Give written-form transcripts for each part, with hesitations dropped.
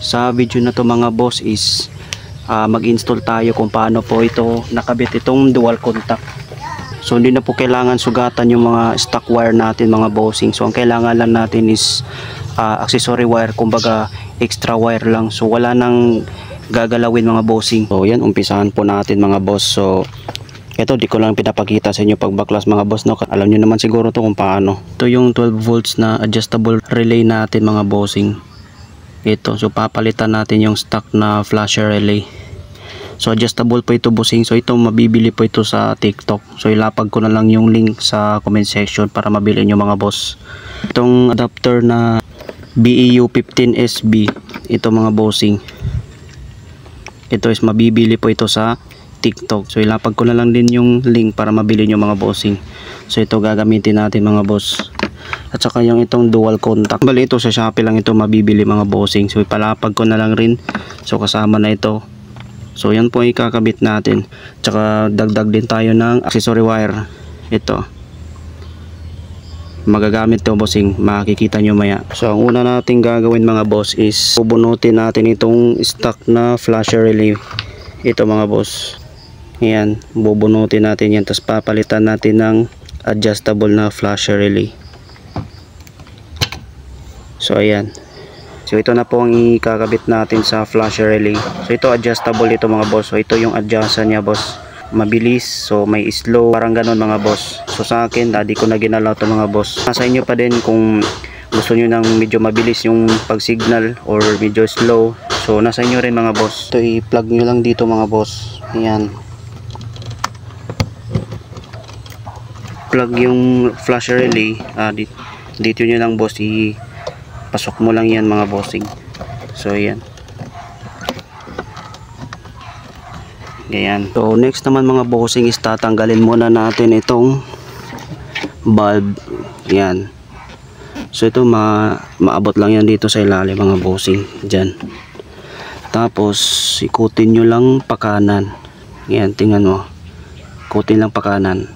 Sa video na to mga boss is mag-install tayo kung paano po ito nakabit itong dual contact. So hindi na po kailangan sugatan yung mga stock wire natin mga bossing. So ang kailangan lang natin is accessory wire, kumbaga extra wire lang. So wala nang gagalawin mga bossing. So yan, umpisahan po natin mga boss. So ito di ko lang pinapakita sa inyo pag baklas mga boss, no? Alam nyo naman siguro to kung paano. Ito yung 12 volts na adjustable relay natin mga bossing. Ito, so papalitan natin yung stock na flasher relay. So adjustable po ito bossing. So ito mabibili po ito sa TikTok. So ilapag ko na lang yung link sa comment section para mabili nyo mga boss. Itong adapter na BEU 15SB, ito mga bossing, ito is mabibili po ito sa TikTok. So ilapag ko na lang din yung link para mabili nyo mga bossing. So ito gagamitin natin mga boss. At saka yung itong dual contact, bali ito sa Shopee lang ito mabibili mga bossing. So ipalapag ko na lang rin. So kasama na ito. So yan po ikakabit natin. Tsaka dagdag din tayo ng accessory wire. Ito magagamit to bossing, makikita nyo maya. So ang una natin gagawin mga boss is bubunutin natin itong stock na flasher relay. Ito mga boss, yan, bubunutin natin yan, tapos papalitan natin ng adjustable na flasher relay. So ayan, so ito na po ang ikakabit natin sa flasher relay. So ito adjustable ito mga boss. So ito yung adjustan niya boss, mabilis, so may slow, parang ganon mga boss. So sa akin di ko na ginalaw ito mga boss. Nasa inyo pa din kung gusto nyo ng medyo mabilis yung pag signal or medyo slow. So nasa inyo rin mga boss. Ito i-plug nyo lang dito mga boss. Ayan, plug yung flasher relay. Dito nyo lang boss, pasok mo lang yan mga bossing. So ayan, ganyan. So next naman mga bossing is tatanggalin muna natin itong bulb. Yan, so ito maabot lang yan dito sa ilalim mga bossing, dyan. Tapos ikutin nyo lang pa kanan. Yan, tingnan mo, ikutin lang pa kanan,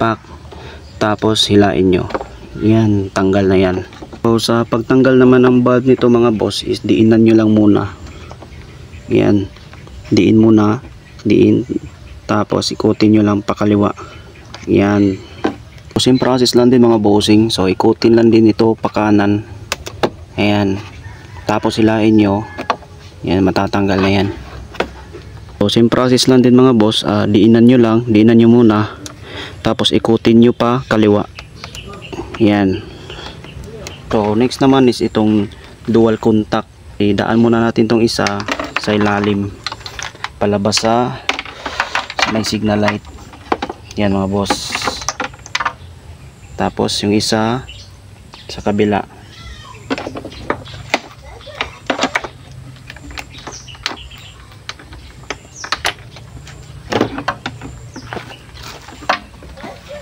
pak, tapos hilain nyo. Yan, tanggal na yan. So sa pagtanggal naman ng bulb nito mga boss is diinan nyo lang muna. Yan, diin muna, diin, tapos ikutin nyo lang pakaliwa. Yan, same process lang din mga bossing. So ikutin lang din ito pa kanan. Ayan, tapos hilain nyo. Yan, matatanggal na yan. So same process lang din mga boss. Diinan nyo lang, diinan nyo muna, tapos ikutin nyo pa kaliwa. Yan. So next naman is itong dual contact. Idaan muna natin itong isa sa ilalim, palabas sa may signal light. Yan mga boss. Tapos yung isa sa kabila.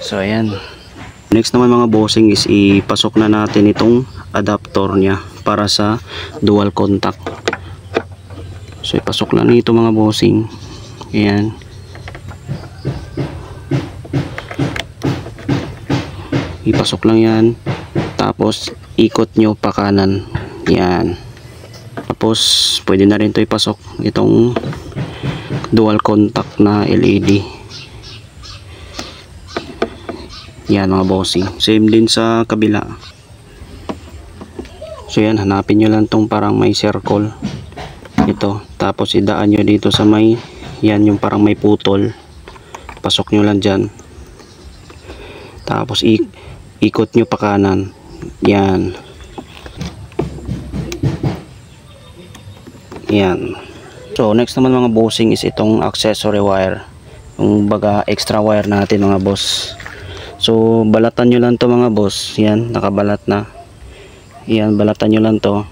So ayan. Next naman mga bossing is ipasok na natin itong adapter niya para sa dual contact. So ipasok lang nito mga bossing. Ayan, ipasok lang yan, tapos ikot nyo pa kanan. Yan, tapos pwede na rin to ipasok itong dual contact na LED. Yan mga bossing, same din sa kabila. So yan, hanapin nyo lang tong parang may circle ito, tapos idaan nyo dito sa may, yan yung parang may putol, pasok nyo lang dyan, tapos ikot nyo pa kanan. Yan, yan. So next naman mga bossing is itong accessory wire, yung baga extra wire natin mga boss. So balatan nyo lang to mga boss. Yan, nakabalat na. Yan, balatan nyo lang to,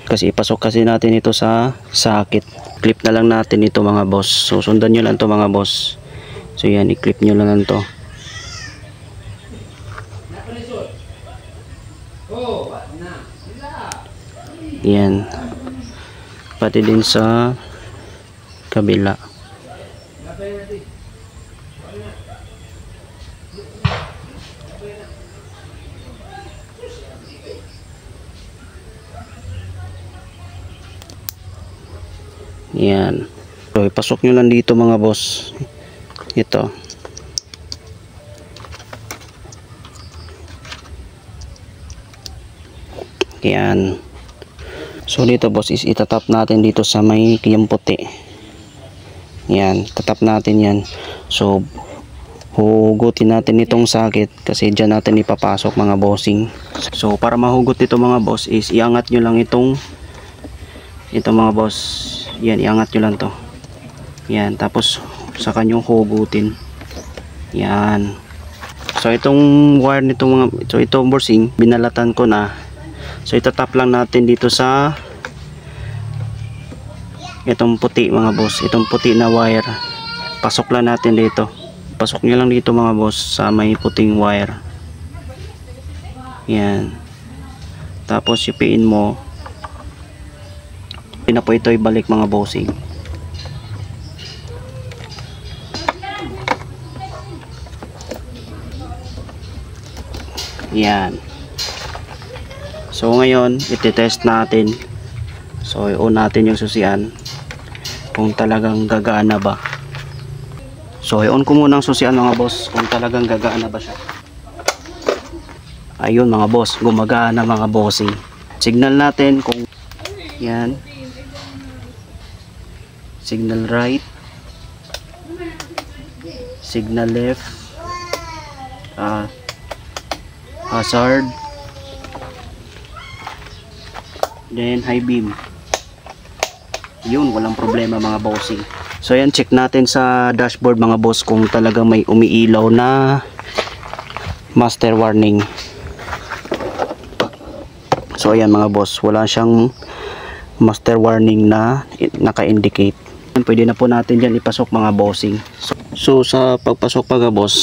kasi ipasok kasi natin ito sa socket. Clip na lang natin ito mga boss. So sundan nyo lang to mga boss. So yan, i-clip nyo lang to. Yan, pati din sa kabila. Yan. So ipasok nyo lang dito mga boss. Ito. Yan. So dito boss is itatap natin dito sa may yung puti. Yan, tatap natin yan. So hugutin natin itong sakit kasi dyan natin ipapasok mga bossing. So para mahugot ito mga boss is iangat nyo lang ito mga boss. Yan, iangat nyo lang to. Yan, tapos sa kanyang hugutin. Yan. So itong wire nito mga, so itong bossing binalatan ko na. So itatap lang natin dito sa itong puti mga boss, itong puti na wire. Pasok lang natin dito. Pasok nyo lang dito mga boss sa may puting wire. Yan. Tapos yupiin mo. Na po ito ibalik mga bossing. Yan. So ngayon iti-test natin. So i-on natin yung susian kung talagang gagana ba. So i-on ko muna ang susian mga boss kung talagang gagana ba siya. Ayun mga boss, gumagana mga bossing. Signal natin kung yan. Signal right. Signal left. Hazard. Then high beam. Yun, walang problema mga bossing. So yan, check natin sa dashboard mga boss kung talagang may umiilaw na master warning. So ayan mga boss, wala siyang master warning na naka-indicate. Pwede na po natin dyan ipasok mga bossing. So sa pagpasok mga boss,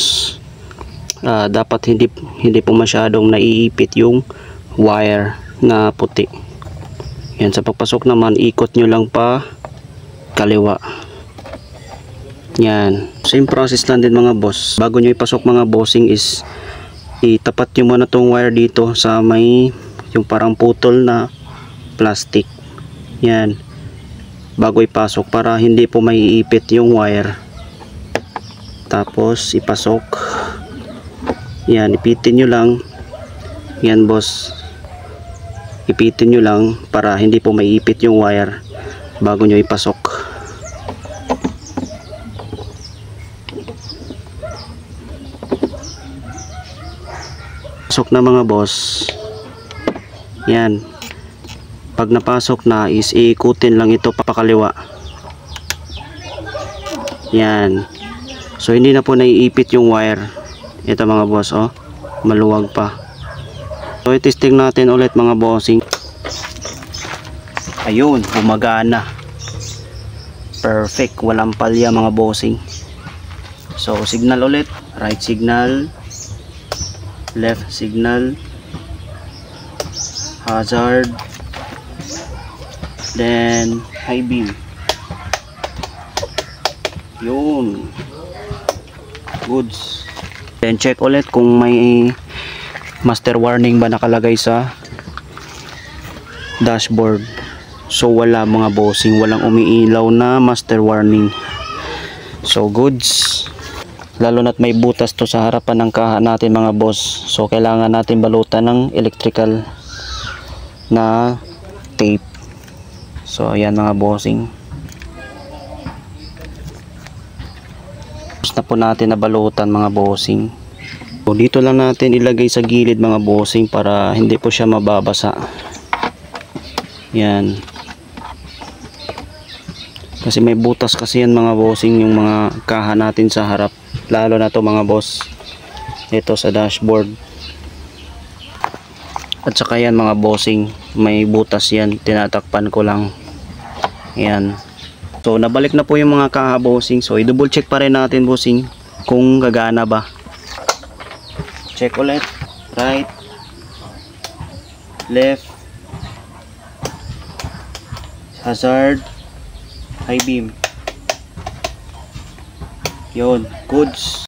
dapat hindi po masyadong naiipit yung wire na puti. Yan, sa pagpasok naman ikot nyo lang pa kaliwa. Yan, same process lang din mga boss. Bago nyo ipasok mga bossing is itapat nyo muna tong wire dito sa may yung parang putol na plastic. Yan, bago ipasok para hindi po maiipit yung wire. Tapos ipasok. Yan, ipitin nyo lang. Yan boss, ipitin nyo lang para hindi po maiipit yung wire bago nyo ipasok. Pasok na mga boss. Yan, pag napasok na is iikutin lang ito papakaliwa. Yan, so hindi na po naiipit yung wire. Ito mga boss, oh, maluwag pa. So i-testing natin ulit mga bossing. Ayun, gumagana. Perfect, walang palya mga bossing. So signal ulit, right signal, left signal, hazard, then high beam. Yun, goods. Then check ulit kung may master warning ba nakalagay sa dashboard. So wala mga bossing, walang umiilaw na master warning. So goods. Lalo na't may butas to sa harapan ng kaha natin mga boss. So kailangan natin balutan ng electrical na tape. So ayan mga bossing. Tapos na po natin nabalutan mga bossing. So dito lang natin ilagay sa gilid mga bossing para hindi po siya mababasa. Yan. Kasi may butas kasi yan mga bossing yung mga kaha natin sa harap. Lalo na to mga boss, ito sa dashboard. At saka yan mga bossing, may butas yan, tinatakpan ko lang. Yan. So nabalik na po yung mga kaha bossing. So i-double check pa rin natin bossing kung gagana ba. Check ulit. Right, left, hazard, high beam. Yun, goods.